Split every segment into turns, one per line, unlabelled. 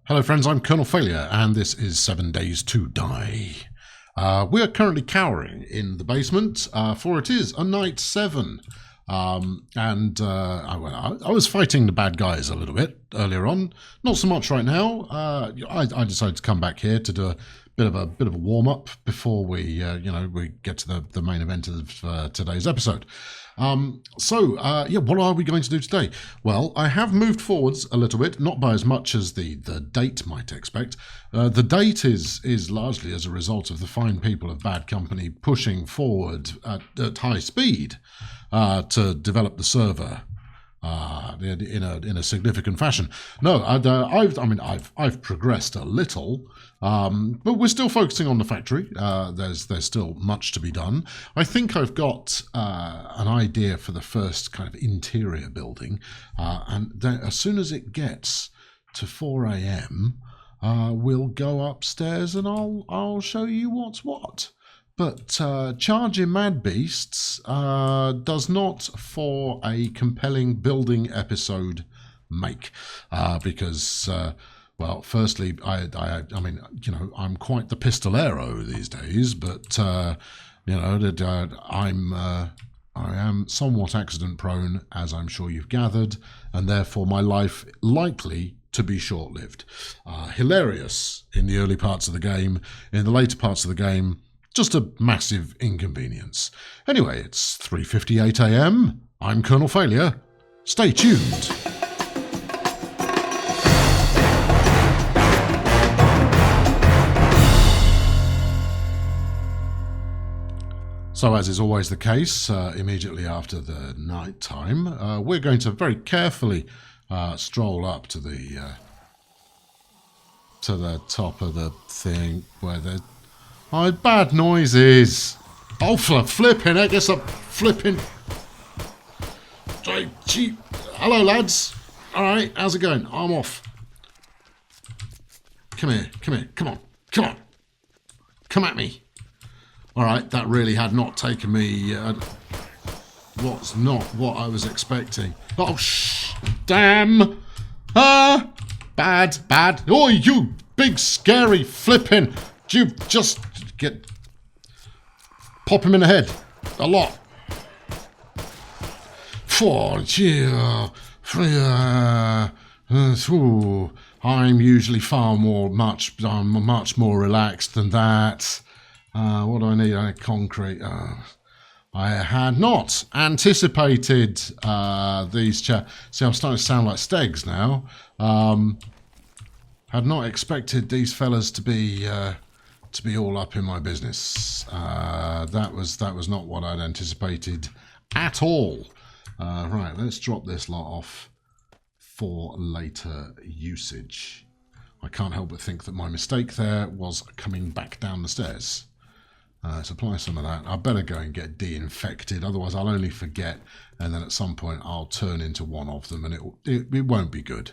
Hello friends, I'm Colonel Failure, and this is 7 Days to Die. We are currently cowering in the basement, for it is a night 7. I was fighting the bad guys a little bit earlier on, not so much right now. I decided to come back here to do a bit of a warm up before we get to the main event of today's episode. What are we going to do today? Well, I have moved forwards a little bit, not by as much as the date might expect. The date is largely as a result of the fine people of Bad Company pushing forward at high speed to develop the server in a significant fashion. No, I've progressed a little. But we're still focusing on the factory. There's still much to be done. I think I've got an idea for the first kind of interior building, and then as soon as it gets to 4 a.m., we'll go upstairs and I'll show you what's what. But charging mad beasts does not, for a compelling building episode, make because. Well, firstly, I mean, I'm quite the pistolero these days, but I am somewhat accident prone, as I'm sure you've gathered, and therefore my life likely to be short-lived. Hilarious in the early parts of the game. In the later parts of the game, just a massive inconvenience. Anyway, it's 3:58 a.m. I'm Colonel Failure. Stay tuned. So, as is always the case, immediately after the night time, we're going to very carefully stroll up to the top of the thing where there's bad noises. Oh, flipping! I guess I'm flipping. Gee. Hello, lads. All right, how's it going? I'm off. Come here. Come on. Come at me. All right, that really had not taken me. What's not what I was expecting. Oh, damn! Bad. Oh, you big scary flipping! You just pop him in the head a lot. I'm usually much more relaxed than that. What do I need? Concrete. I had not anticipated these See, I'm starting to sound like Stegs now. Had not expected these fellas to be all up in my business. That was not what I'd anticipated at all. Right, let's drop this lot off for later usage. I can't help but think that my mistake there was coming back down the stairs. Let's apply some of that. I better go and get de-infected, otherwise I'll only forget, and then at some point I'll turn into one of them, and it won't be good.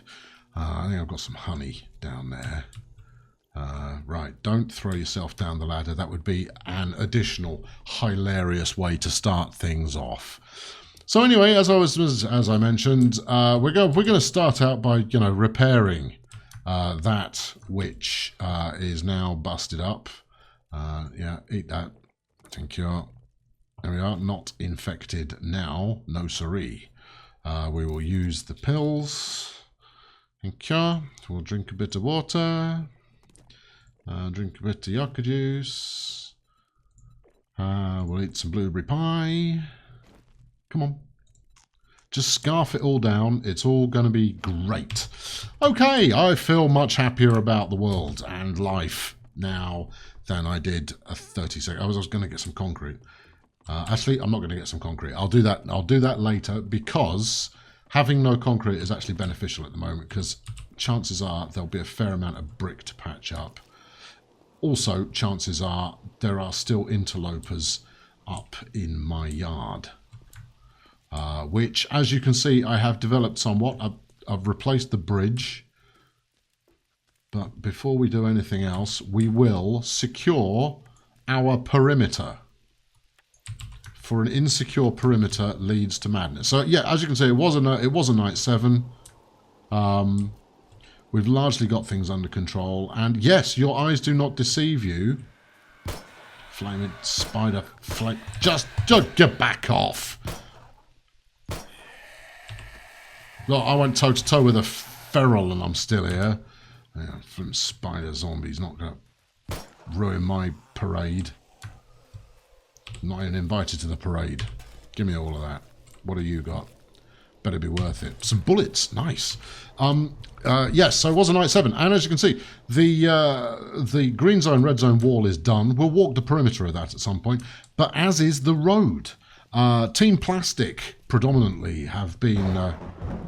I think I've got some honey down there. Right, don't throw yourself down the ladder. That would be an additional hilarious way to start things off. So anyway, as I mentioned, we're going to start out by repairing that which is now busted up. Eat that. Thank you. There we are. Not infected now. No siree. We will use the pills. Thank you. We'll drink a bit of water. Drink a bit of yucca juice. We'll eat some blueberry pie. Come on. Just scarf it all down. It's all going to be great. Okay, I feel much happier about the world and life now than I did 30 seconds. I was going to get some concrete. Actually, I'm not going to get some concrete. I'll do that later, because having no concrete is actually beneficial at the moment, because chances are there'll be a fair amount of brick to patch up. Also, chances are there are still interlopers up in my yard, which, as you can see, I have developed somewhat. I've replaced the bridge. But before we do anything else, we will secure our perimeter. For an insecure perimeter leads to madness. So yeah, as you can see, it was a night 7. We've largely got things under control. And yes, your eyes do not deceive you. Flaming spider flame. Just get back off. Look, I went toe to toe with a feral and I'm still here. Yeah, from spider zombies not going to ruin my parade. I'm not even invited to the parade. Give me all of that. What have you got? Better be worth it. Some bullets. Nice. Yes, so it was a night 7. And as you can see, the green zone, red zone wall is done. We'll walk the perimeter of that at some point. But as is the road. Team Plastic, predominantly, have been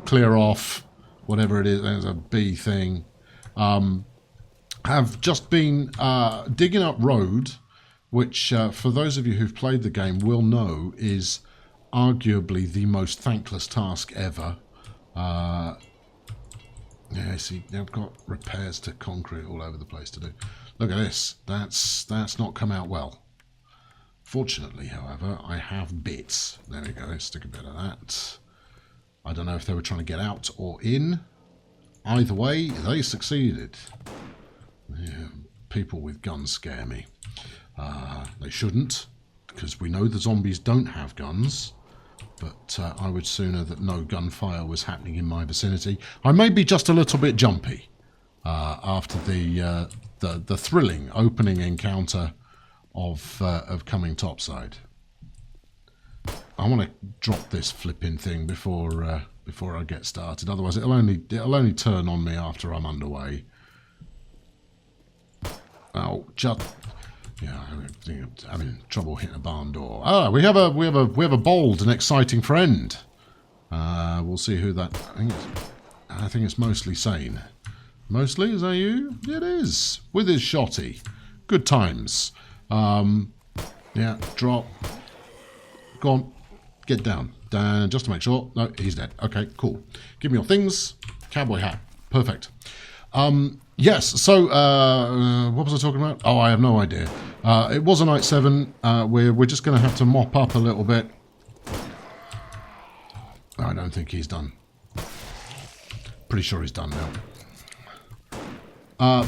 clear off, whatever it is. There's a B thing. Have just been digging up road, which for those of you who've played the game will know is arguably the most thankless task ever. Yeah, see, they've got repairs to concrete all over the place to do. Look at this. That's not come out well. Fortunately, however, I have bits. There we go. Stick a bit of that. I don't know if they were trying to get out or in. Either way, they succeeded. Yeah, people with guns scare me. They shouldn't, because we know the zombies don't have guns. But I would sooner that no gunfire was happening in my vicinity. I may be just a little bit jumpy after the thrilling opening encounter of coming topside. I want to drop this flipping thing before I get started. Otherwise, it'll only turn on me after I'm underway. Oh, just. Yeah, I'm having trouble hitting a barn door. Ah, we have a bold and exciting friend. We'll see who that. I think it's mostly sane. Mostly, is that you? It is. With his shotty. Good times. Yeah, drop. Go on, get down. Just to make sure. No, he's dead. Okay, cool. Give me your things. Cowboy hat. Perfect. Yes, so what was I talking about? Oh, I have no idea. It was a night 7. We're just going to have to mop up a little bit. I don't think he's done. Pretty sure he's done now.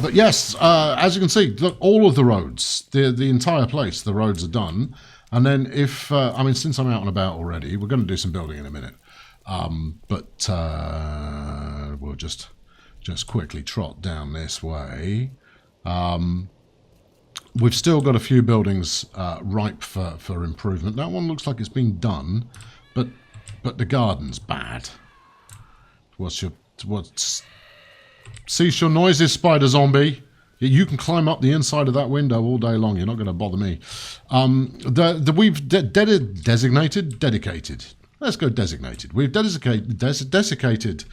But yes, as you can see, look, all of the roads, the entire place, the roads are done. And then if, I mean, since I'm out and about already, we're going to do some building in a minute. But we'll just quickly trot down this way. We've still got a few buildings ripe for improvement. That one looks like it's been done, but the garden's bad. Cease your noises, spider zombie. You can climb up the inside of that window all day long. You're not going to bother me. We've dedicated. Let's go designated. We've desiccated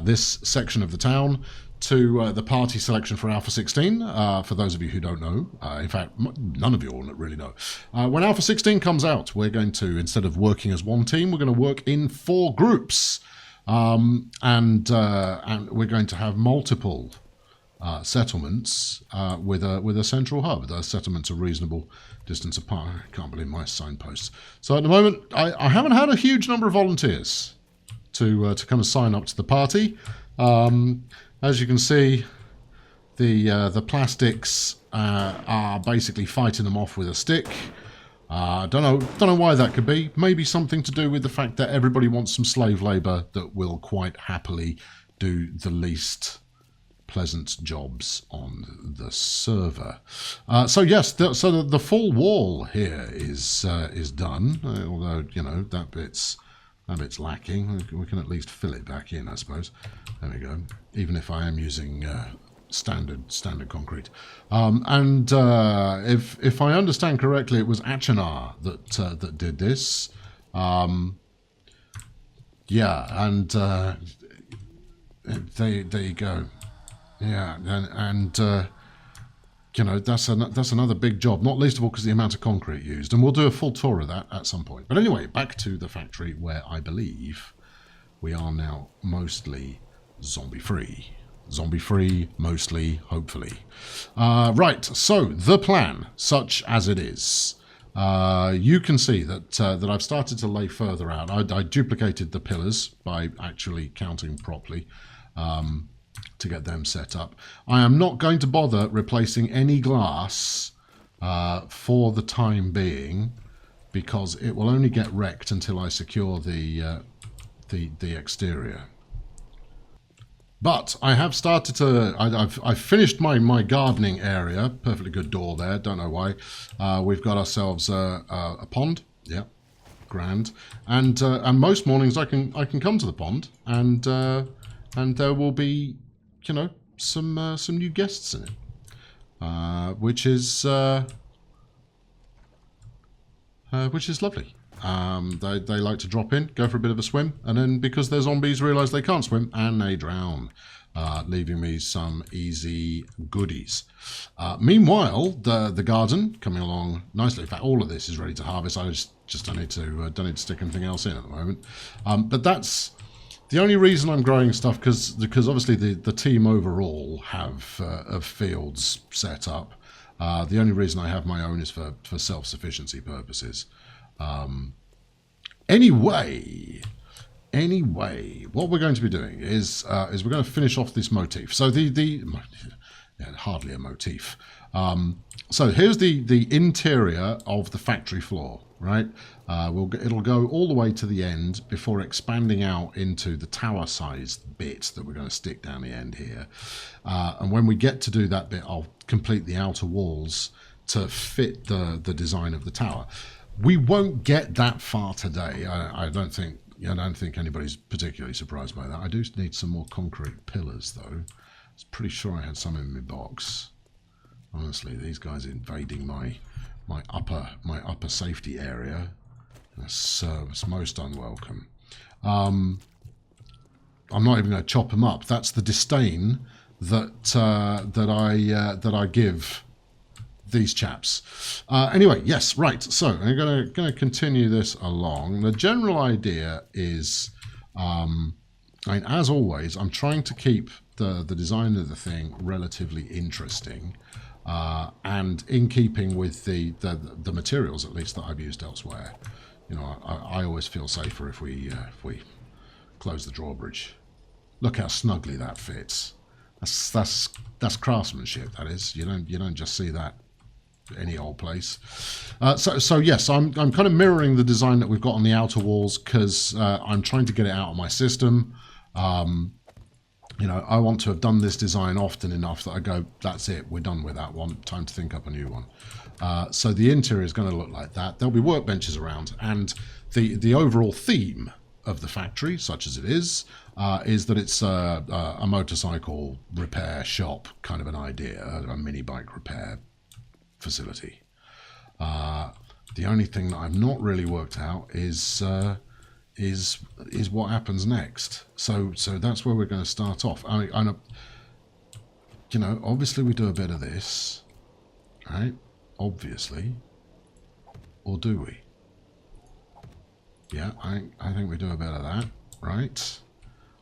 this section of the town to the party selection for Alpha 16, for those of you who don't know. In fact, none of you all really know. When Alpha 16 comes out, we're going to, instead of working as one team, we're going to work in 4 groups. And we're going to have multiple settlements with a central hub. Those settlements are reasonable distance apart. I can't believe my signposts. So at the moment, I haven't had a huge number of volunteers to come and sign up to the party. As you can see, the plastics are basically fighting them off with a stick. Don't know why that could be. Maybe something to do with the fact that everybody wants some slave labour that will quite happily do the least pleasant jobs on the server. So yes, the full wall here is done. Although that bit's lacking. We can at least fill it back in, I suppose. There we go. Even if I am using standard concrete. If I understand correctly, it was Achenar that did this. Yeah, and there you go. Yeah, and that's another big job, not least of all because of the amount of concrete used, and we'll do a full tour of that at some point. But anyway, back to the factory where I believe we are now mostly zombie-free. Zombie-free, mostly, hopefully. Right, so the plan, such as it is. You can see that I've started to lay further out. I duplicated the pillars by actually counting properly. to get them set up. I am not going to bother replacing any glass for the time being, because it will only get wrecked until I secure the exterior. But I have started to. I've finished my gardening area. Perfectly good door there. Don't know why. We've got ourselves a pond. Yeah, grand. And most mornings I can come to the pond, and there will be, you know, some new guests in it, which is lovely. They like to drop in, go for a bit of a swim, and then because they're zombies, realise they can't swim and they drown, leaving me some easy goodies. Meanwhile, the garden coming along nicely. In fact, all of this is ready to harvest. I just don't need to stick anything else in at the moment. But that's the only reason I'm growing stuff, because obviously the team overall have fields set up. The only reason I have my own is for self-sufficiency purposes. Anyway, what we're going to be doing is we're going to finish off this motif. So hardly a motif. So here's the interior of the factory floor, right? It'll go all the way to the end before expanding out into the tower-sized bit that we're going to stick down the end here. And when we get to do that bit, I'll complete the outer walls to fit the design of the tower. We won't get that far today. I don't think anybody's particularly surprised by that. I do need some more concrete pillars, though. I was pretty sure I had some in my box. Honestly, these guys invading my upper safety area. It's most unwelcome. I'm not even going to chop them up. That's the disdain that I give these chaps. Anyway, yes, right. So I'm going to continue this along. The general idea is, I mean, as always, I'm trying to keep the design of the thing relatively interesting, and in keeping with the materials, at least, that I've used elsewhere. You know, I always feel safer if we close the drawbridge. Look how snugly that fits. That's craftsmanship. That is. You don't just see that any old place. So yes, I'm kind of mirroring the design that we've got on the outer walls, because I'm trying to get it out of my system. You know, I want to have done this design often enough that I go, that's it, we're done with that one, time to think up a new one. So the interior is going to look like that. There'll be workbenches around, and the overall theme of the factory, such as it is that it's a motorcycle repair shop, kind of an idea, a mini bike repair facility. The only thing that I've not really worked out is what happens next. So that's where we're going to start off. I you know, obviously we do a bit of this, right? Obviously, or do we? Yeah, I think we do a bit of that, right?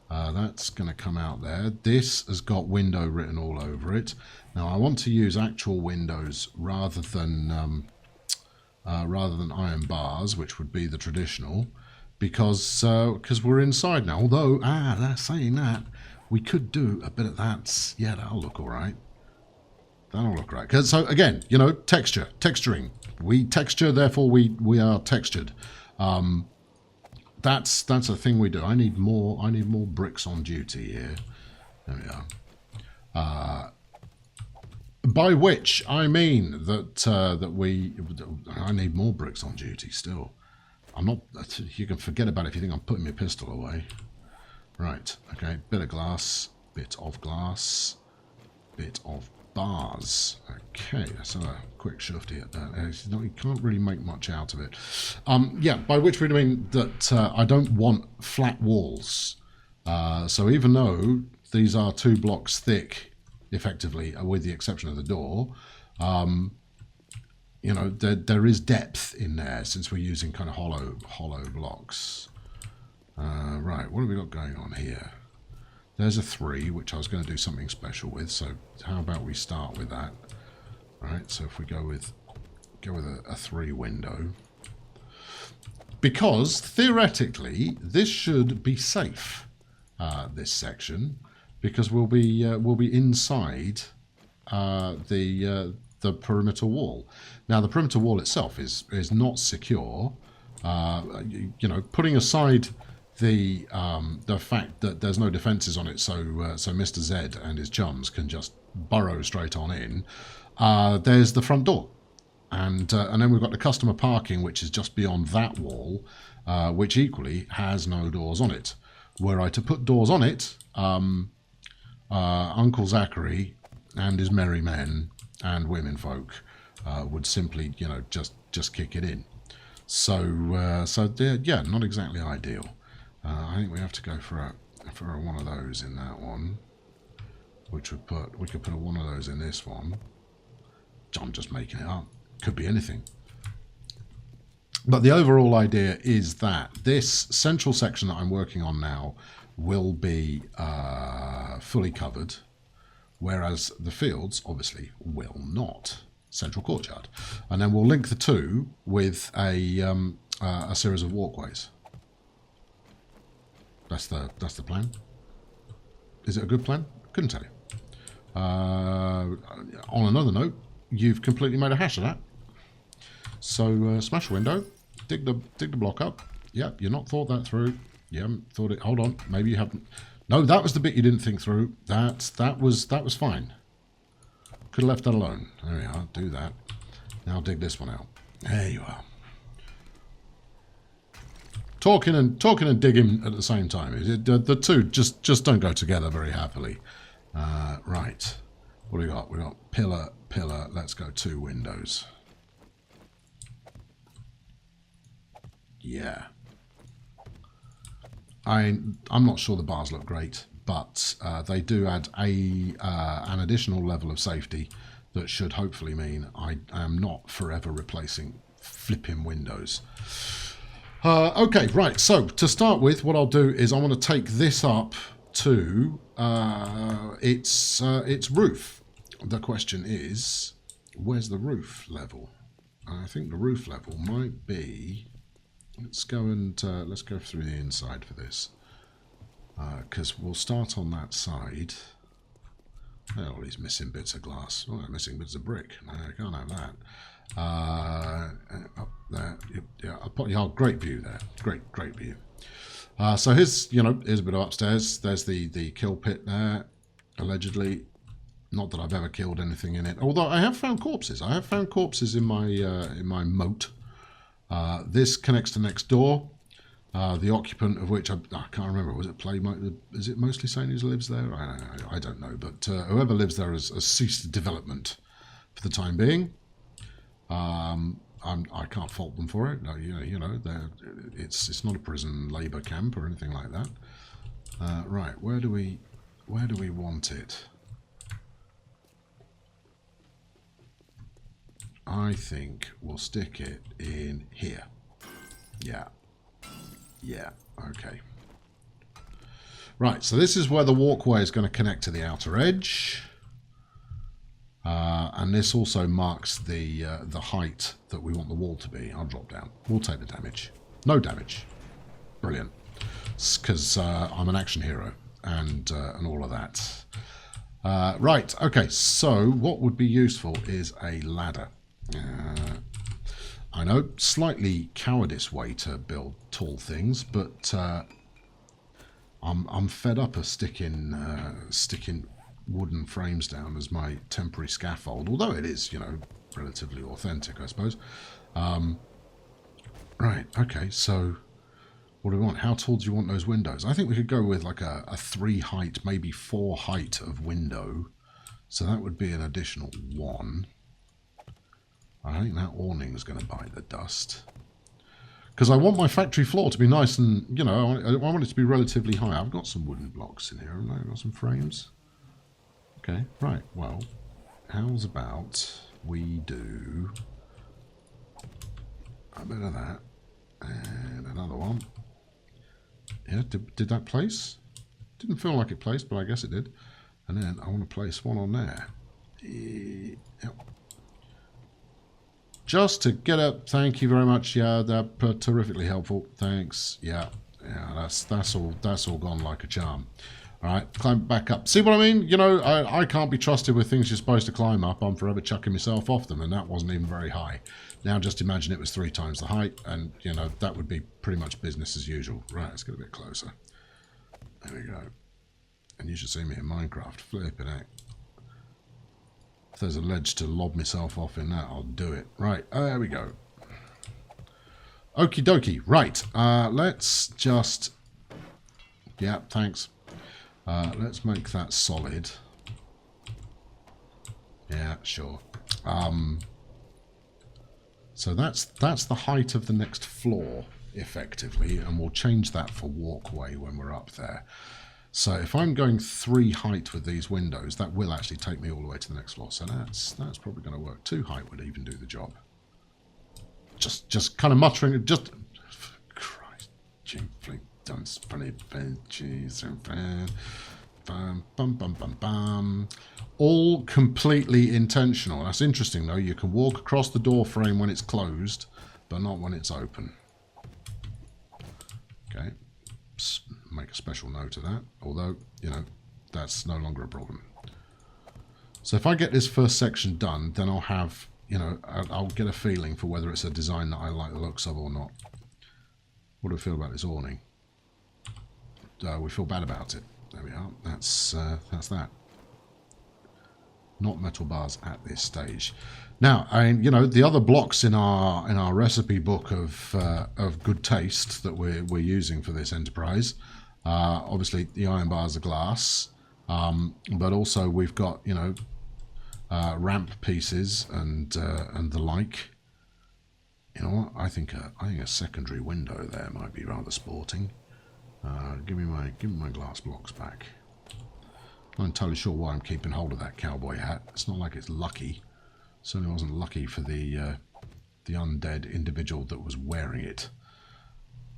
That's going to come out there. This has got window written all over it. Now I want to use actual windows rather than iron bars, which would be the traditional, because we're inside now. Although, that's saying that, we could do a bit of that. Yeah, that'll look all right. That'll look right. So again, you know, texturing. We texture, therefore we are textured. That's a thing we do. I need more bricks on duty here. There we are. By which I mean that I need more bricks on duty still. I'm not. You can forget about it if you think I'm putting my pistol away. Right. Okay. Bit of glass. Bit of glass. Bit of bars. Okay, let's have a quick shufty at that. You can't really make much out of it. Yeah, by which we mean that I don't want flat walls. So even though these are 2 blocks thick, effectively, with the exception of the door, you know, there is depth in there since we're using kind of hollow blocks. Right, what have we got going on here? There's a 3, which I was going to do something special with, so how about we start with that? Right, so if we go with a 3 window, because theoretically this should be safe, this section, because we'll be inside the perimeter wall. Now, the perimeter wall itself is not secure. You know, putting aside the fact that there's no defences on it, so Mr. Z and his chums can just burrow straight on in. There's the front door, and then we've got the customer parking, which is just beyond that wall, which equally has no doors on it. Were I to put doors on it, Uncle Zachary and his merry men and women folk would simply, you know, just kick it in. So yeah, not exactly ideal. I think we have to go for one of those in that one, which we could put one of those in this one. I'm just making it up. Could be anything. But the overall idea is that this central section that I'm working on now will be fully covered, whereas the fields obviously will not. Central courtyard, and then we'll link the two with a series of walkways. That's the plan. Is it a good plan? Couldn't tell you. On another note, you've completely made a hash of that. So smash a window, dig the block up. Yep, you've not thought that through. You haven't thought it. Hold on, maybe you haven't. No, that was the bit you didn't think through. That was fine. Could have left that alone. There we are. Do that. Now dig this one out. There you are. Talking and digging at the same time. The two just don't go together very happily. Right. What do we got? We got pillar. Let's go 2 windows. Yeah. I'm not sure the bars look great, but they do add an additional level of safety that should hopefully mean I am not forever replacing flipping windows. Okay, right, so to start with, what I'll do is I want to take this up to its roof. The question is, where's the roof level? I think the roof level might be... Let's go through the inside for this, because we'll start on that side. Oh, all these missing bits of glass. Oh, missing bits of brick. No, I can't have that. Up there, yeah, great view there. Great view. So here's a bit of upstairs. There's the kill pit there, allegedly. Not that I've ever killed anything in it. Although I have found corpses. I have found corpses in my moat. This connects to next door. The occupant of which I can't remember. Was it Is it mostly saying who lives there? I don't know. But whoever lives there has ceased development for the time being. I can't fault them for it. No, it's not a prison labour camp or anything like that. Right, where do we want it? I think we'll stick it in here. Yeah, okay. Right, so this is where the walkway is going to connect to the outer edge. And this also marks the height that we want the wall to be. I'll drop down. We'll take the damage. No damage. Brilliant. Because I'm an action hero and all of that. Right, okay, so what would be useful is a ladder. I know, slightly cowardice way to build tall things, but I'm fed up of sticking wooden frames down as my temporary scaffold, although it is, relatively authentic, I suppose. Right, okay, so what do we want? How tall do you want those windows? I think we could go with like a 3 height, maybe 4 height of window. So that would be an additional 1. I think that awning's going to bite the dust. Because I want my factory floor to be nice and, I want it to be relatively high. I've got some wooden blocks in here, haven't I? I've got some frames. Okay, right, well, how's about we do a bit of that and another one. Yeah, did that place? Didn't feel like it placed, but I guess it did. And then I want to place one on there. Yep. Just to get up. Thank you very much. Yeah, that terrifically helpful. Thanks. Yeah, that's all gone like a charm. All right, climb back up. See what I mean? You know, I can't be trusted with things you're supposed to climb up. I'm forever chucking myself off them, and that wasn't even very high. Now just imagine it was 3 times the height, and, you know, that would be pretty much business as usual. Right, let's get a bit closer. There we go. And you should see me in Minecraft. Flipping out. If there's a ledge to lob myself off in that, I'll do it. Right, there we go. Okie dokie. Right, let's just... Yeah, thanks. Let's make that solid. Yeah, sure. So that's the height of the next floor, effectively, and we'll change that for walkway when we're up there. So if I'm going 3 height with these windows, that will actually take me all the way to the next floor. So that's probably going to work. 2 height would even do the job. Just kind of muttering, just... Christ, Jim Fleet. All completely intentional. That's interesting though. You can walk across the door frame when it's closed, but not when it's open. Okay, make a special note of that. Although, you know, that's no longer a problem. So if I get this first section done, then I'll have, you know, I'll get a feeling for whether it's a design that I like the looks of or not. What do I feel about this awning? We feel bad about it. There we are. That's that. Not metal bars at this stage. Now, you know, the other blocks in our recipe book of good taste that we're using for this enterprise, obviously the iron bars are glass, but also we've got, you know, ramp pieces and the like. You know what? I think a secondary window there might be rather sporting. Give me my glass blocks back. I'm not entirely sure why I'm keeping hold of that cowboy hat. It's not like it's lucky. Certainly wasn't lucky for the undead individual that was wearing it.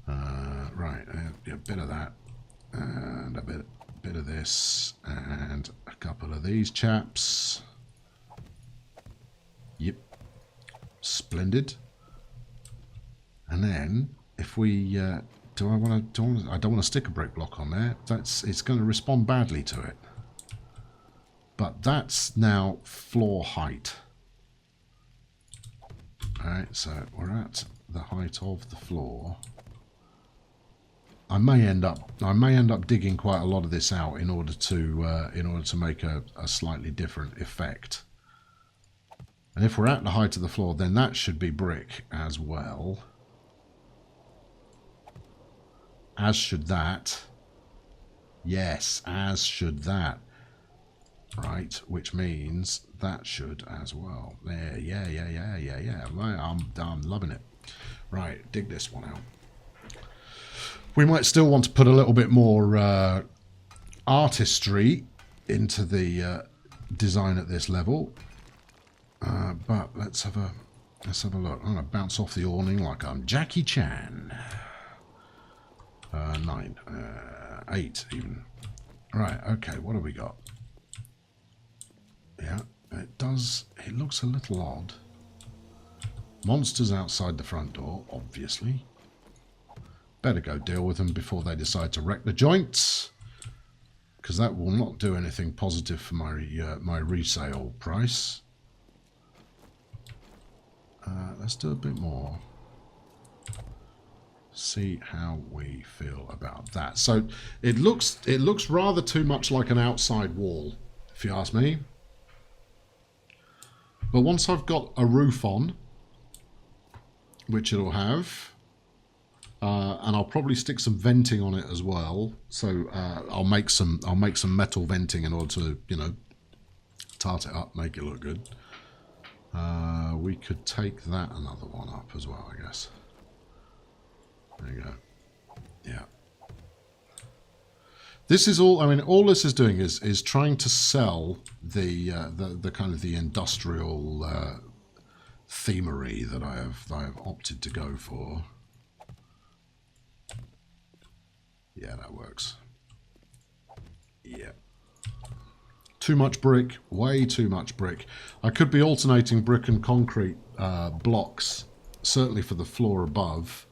Right, a bit of that, and a bit of this, and a couple of these chaps. Yep, splendid. And then if we I don't want to stick a brick block on there. It's going to respond badly to it. But that's now floor height. Alright, so we're at the height of the floor. I may end up digging quite a lot of this out in order to make a slightly different effect. And if we're at the height of the floor, then that should be brick as well. As should that. Yes, as should that. Right, which means that should as well. There, yeah. I'm loving it. Right, dig this one out. We might still want to put a little bit more artistry into the design at this level. But let's have a look. I'm gonna bounce off the awning like I'm Jackie Chan. 9, 8 even. Right, okay, what have we got? Yeah, it looks a little odd. Monsters outside the front door, obviously. Better go deal with them before they decide to wreck the joints, because that will not do anything positive for my resale price. Let's do a bit more. See how we feel about that. So it looks rather too much like an outside wall, if you ask me. But once I've got a roof on, which it'll have, and I'll probably stick some venting on it as well. So I'll make some metal venting in order to, you know, tart it up, make it look good. We could take that another one up as well, I guess. There you go. Yeah. This is all. I mean, all this is doing is trying to sell the kind of the industrial themery that I have opted to go for. Yeah, that works. Yeah. Too much brick, way too much brick. I could be alternating brick and concrete blocks, certainly for the floor above.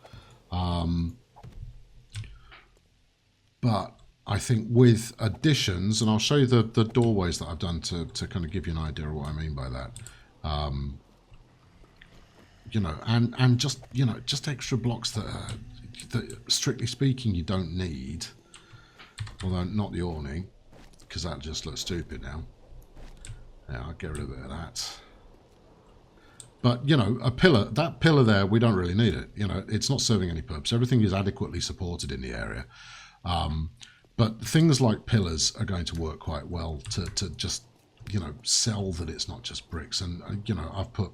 But I think with additions, and I'll show you the doorways that I've done to kind of give you an idea of what I mean by that. You know, and just, you know, just extra blocks that strictly speaking you don't need, although not the awning, because that just looks stupid now. Yeah, I'll get rid of that. But, you know, a pillar, that pillar there, we don't really need it. You know, it's not serving any purpose. Everything is adequately supported in the area. But things like pillars are going to work quite well to just, you know, sell that it's not just bricks. And, you know, I've put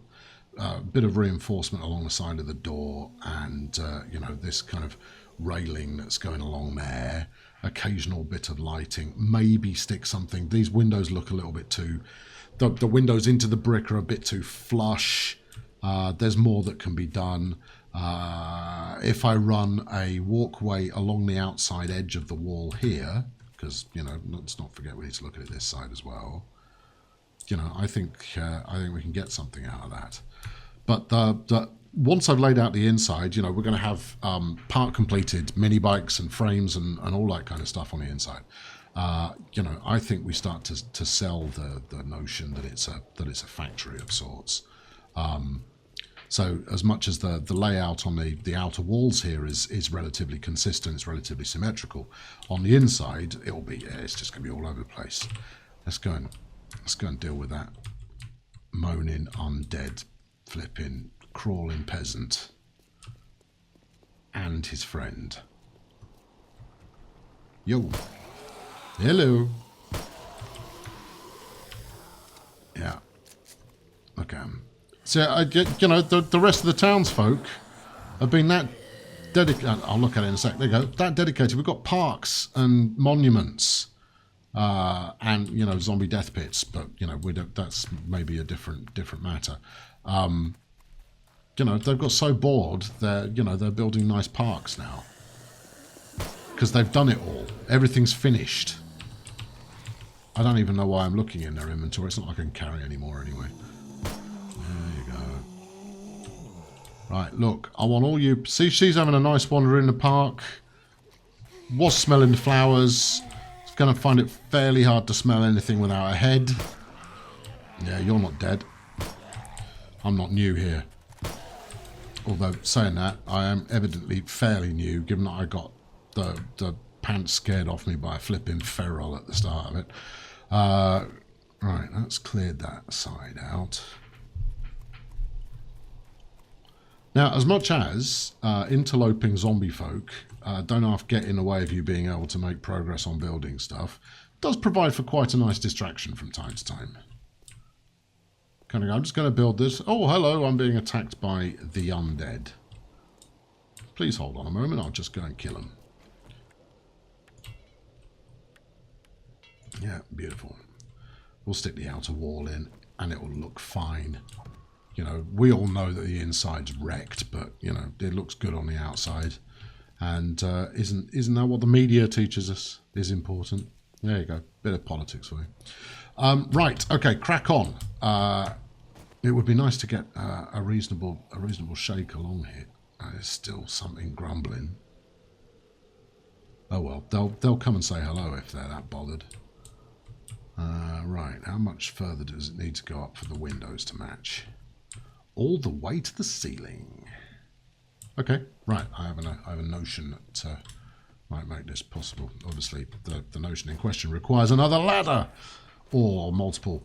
a bit of reinforcement along the side of the door and, you know, this kind of railing that's going along there, occasional bit of lighting, maybe stick something. These windows look a little bit too... The windows into the brick are a bit too flush. There's more that can be done. If I run a walkway along the outside edge of the wall here, because, you know, let's not forget we need to look at it this side as well. You know, I think we can get something out of that. But once I've laid out the inside, you know, we're going to have part completed mini bikes and frames and all that kind of stuff on the inside. You know, I think we start to sell the notion that it's a factory of sorts. So as much as the layout on the outer walls here is relatively consistent, it's relatively symmetrical. On the inside, it's just going to be all over the place. Let's go and deal with that moaning undead, flipping, crawling peasant and his friend. Yo. Hello. Yeah. Okay. So I get, you know, the rest of the townsfolk have been that dedicated. I'll look at it in a sec. There you go. That dedicated. We've got parks and monuments, and, you know, zombie death pits. But, you know, we don't. That's maybe a different matter. You know, they've got so bored. They're building nice parks now because they've done it all. Everything's finished. I don't even know why I'm looking in their inventory. It's not like I can carry any more anyway. There you go. Right, look, I want all you... See, she's having a nice wander in the park. Was smelling the flowers. It's going to find it fairly hard to smell anything without a head. Yeah, you're not dead. I'm not new here. Although, saying that, I am evidently fairly new, given that I got the pants scared off me by a flipping feral at the start of it. Right, that's cleared that side out. Now, as much as interloping zombie folk don't half get in the way of you being able to make progress on building stuff, it does provide for quite a nice distraction from time to time. I'm just going to build this. Oh, hello, I'm being attacked by the undead. Please hold on a moment, I'll just go and kill them. Yeah, beautiful. We'll stick the outer wall in and it will look fine. You know, we all know that the inside's wrecked, but, you know, it looks good on the outside. And isn't that what the media teaches us is important? There you go. Bit of politics for you. Right, okay, crack on. It would be nice to get a reasonable shake along here. There's still something grumbling. Oh well, they'll come and say hello if they're that bothered. Right, how much further does it need to go up for the windows to match? All the way to the ceiling. Okay, right, I have a notion that might make this possible. Obviously, the notion in question requires another ladder or multiple.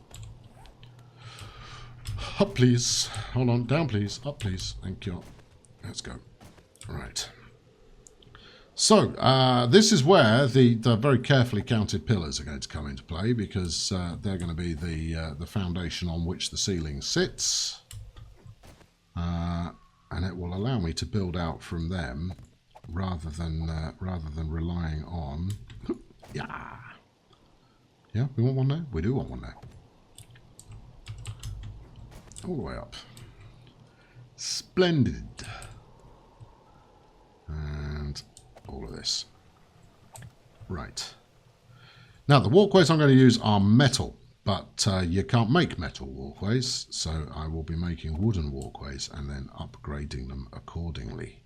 Up, please. Hold on, down, please. Up, please. Thank you. Let's go. Right. So, this is where the very carefully counted pillars are going to come into play, because they're going to be the foundation on which the ceiling sits. And it will allow me to build out from them rather than relying on... Yeah. Yeah, we want one there? We do want one there. All the way up. Splendid. And all of this. Right. Now, the walkways I'm going to use are metal, but you can't make metal walkways, so I will be making wooden walkways and then upgrading them accordingly.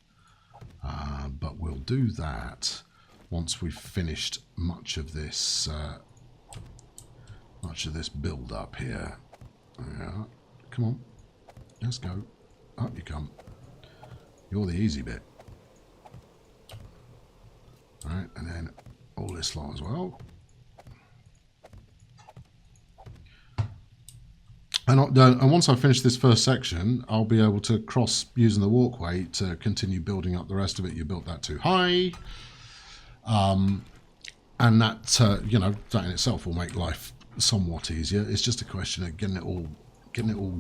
But we'll do that once we've finished much of this build up here. Yeah, come on, let's go. Up you come. You're the easy bit. All right, and then all this lot as well. And once I finish this first section, I'll be able to cross using the walkway to continue building up the rest of it. You built that too high. And that, you know, that in itself will make life somewhat easier. It's just a question of getting it all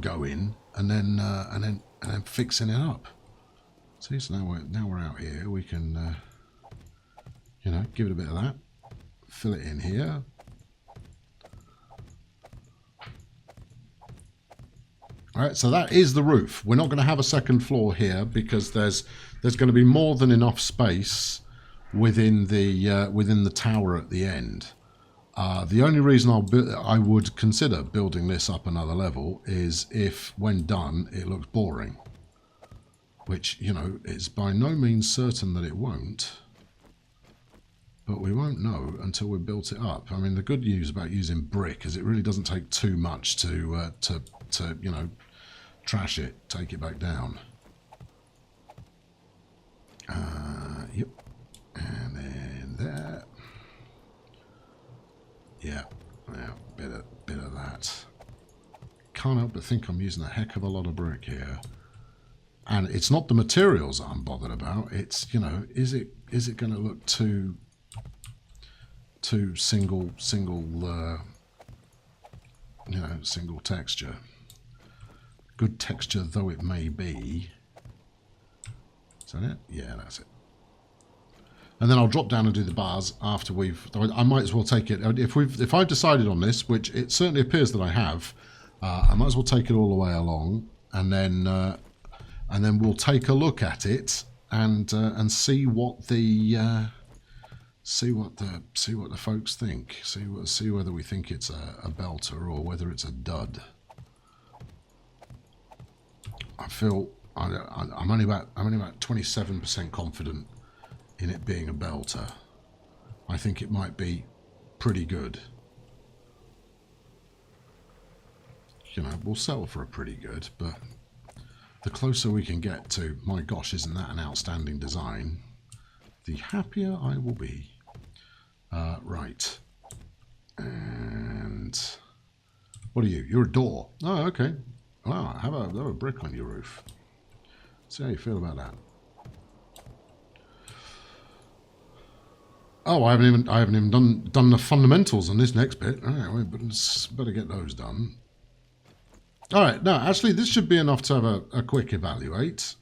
going, and then fixing it up. See, so now we're out here. We can, you know, give it a bit of that, fill it in here. All right, so that is the roof. We're not going to have a second floor here because there's going to be more than enough space within the tower at the end. The only reason I would consider building this up another level is if, when done, it looks boring. Which, you know, it's by no means certain that it won't. But we won't know until we've built it up. I mean, the good news about using brick is it really doesn't take too much to you know, trash it, take it back down. Yep. And then there. Yeah, bit of that. Can't help but think I'm using a heck of a lot of brick here. And it's not the materials that I'm bothered about. It's, you know, is it going to look too single you know, single texture? Good texture though it may be. Is that it? Yeah, that's it. And then I'll drop down and do the bars after we've. I might as well take it if I've decided on this, which it certainly appears that I have. I might as well take it all the way along, and then we'll take a look at it and see what the folks think. See whether we think it's a belter or whether it's a dud. I feel I'm only about 27% confident in it being a belter. I think it might be pretty good. You know, we'll settle for a pretty good, but the closer we can get to, my gosh, isn't that an outstanding design, the happier I will be. Right. And what are you? You're a door. Oh, okay. Wow, have a brick on your roof. See how you feel about that. Oh, I haven't even done the fundamentals on this next bit. All right, we better get those done. All right, now actually this should be enough to have a quick evaluate.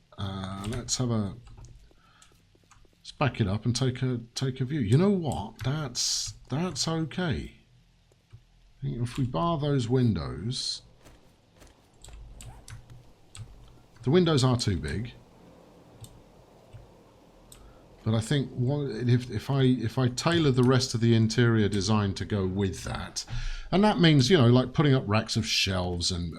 Let's back it up and take a view. You know what? That's okay. If we bar those windows, the windows are too big. But I think if I tailor the rest of the interior design to go with that, and that means, you know, like putting up racks of shelves and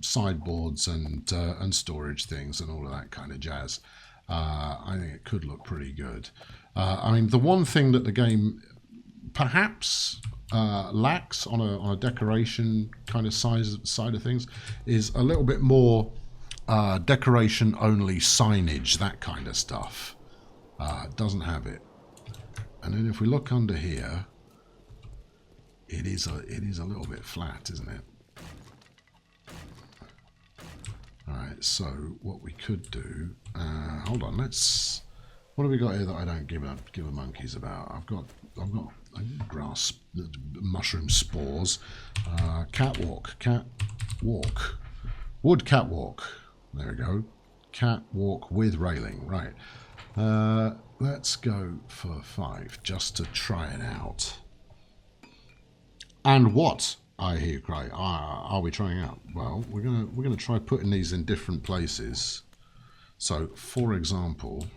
sideboards and storage things and all of that kind of jazz, I think it could look pretty good. I mean, the one thing that the game perhaps lacks on a decoration kind of side of things is a little bit more decoration only signage, that kind of stuff. Doesn't have it. And then if we look under here, it is a little bit flat, isn't it? All right, so what we could do, hold on, what have we got here that I don't give a monkeys about? I've got grass, mushroom spores, catwalk, wood catwalk. There we go, catwalk with railing, right. Let's go for 5 just to try it out. And what, I hear you cry, are we trying out? Well, we're gonna try putting these in different places. So, for example,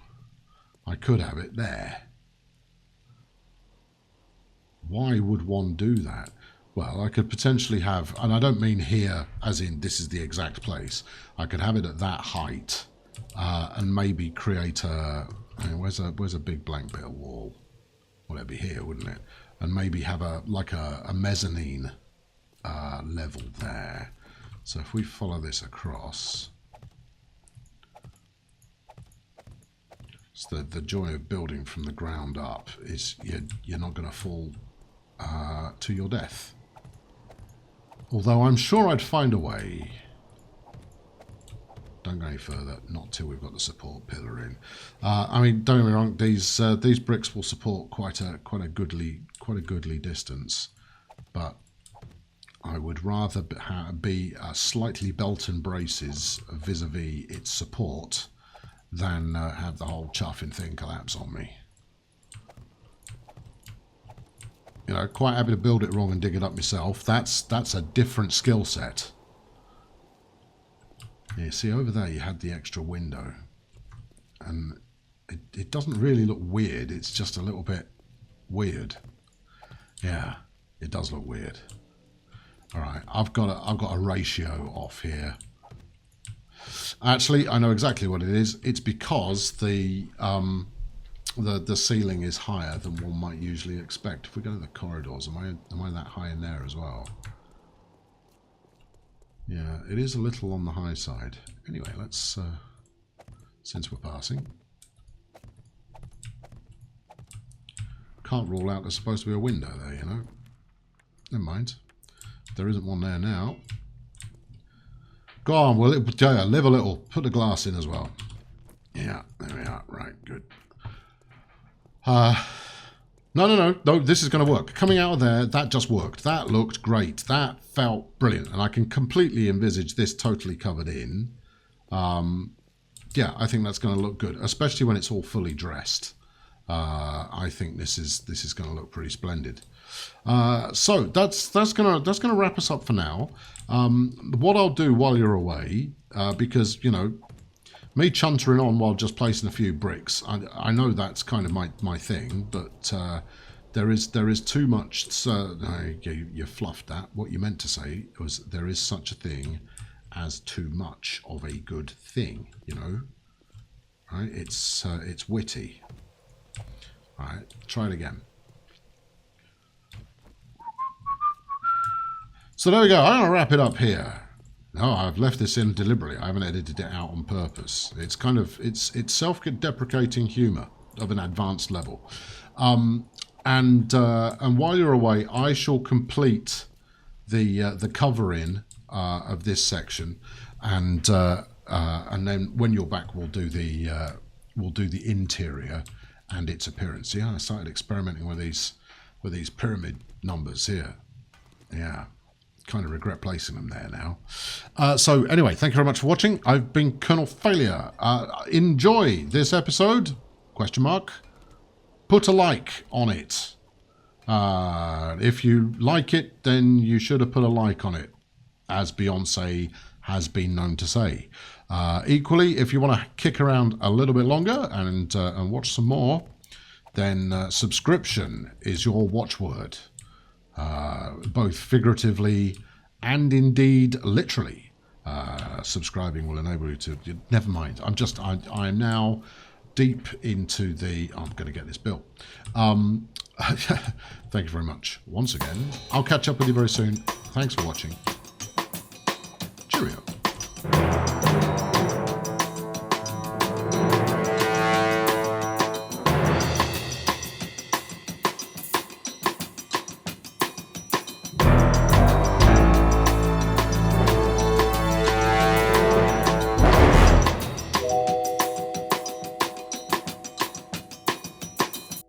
I could have it there. Why would one do that? Well, I could potentially have, and I don't mean here as in this is the exact place. I could have it at that height. And maybe create a, where's a big blank bit of wall? Well, it'd be here, wouldn't it? And maybe have a mezzanine level there. So if we follow this across, so the joy of building from the ground up is you're not going to fall to your death. Although I'm sure I'd find a way. Don't go any further, not till we've got the support pillar in. I mean, don't get me wrong; these bricks will support quite a goodly distance, but I would rather be slightly belt and braces vis-a-vis its support than have the whole chuffing thing collapse on me. You know, quite happy to build it wrong and dig it up myself. That's a different skill set. Yeah, see over there you had the extra window, and it doesn't really look weird. It's just a little bit weird. Yeah, it does look weird. All right, I've got a ratio off here. Actually, I know exactly what it is. It's because the ceiling is higher than one might usually expect. If we go to the corridors, am I that high in there as well? Yeah, it is a little on the high side. Anyway, let's since we're passing, can't rule out there's supposed to be a window there. You know, never mind. There isn't one there now. Go on, will it? Yeah, live a little. Put the glass in as well. Yeah, there we are. Right, good. No, this is going to work. Coming out of there, that just worked. That looked great. That felt brilliant. And I can completely envisage this totally covered in. Yeah, I think that's going to look good, especially when it's all fully dressed. I think this is going to look pretty splendid. So that's gonna wrap us up for now. What I'll do while you're away, because you know, me chuntering on while just placing a few bricks, I know that's kind of my thing, but there is too much. You fluffed that. What you meant to say was there is such a thing as too much of a good thing. You know, right? It's witty. All right, try it again. So there we go. I'm going to wrap it up here. No, I've left this in deliberately. I haven't edited it out on purpose. It's kind of, it's self-deprecating humour of an advanced level. And while you're away, I shall complete the covering of this section, and then when you're back, we'll do the interior and its appearance. Yeah, I started experimenting with these pyramid numbers here. Yeah. Kind of regret placing them there now. So anyway, thank you very much for watching. I've been Colonel Failure. Enjoy this episode? Question mark. Put a like on it. If you like it, then you should have put a like on it, as Beyonce has been known to say. Equally, if you want to kick around a little bit longer and watch some more, then subscription is your watchword. Both figuratively and indeed literally. Subscribing will enable you to... Never mind. I am now deep into the... I'm going to get this built. Thank you very much once again. I'll catch up with you very soon. Thanks for watching. Cheerio.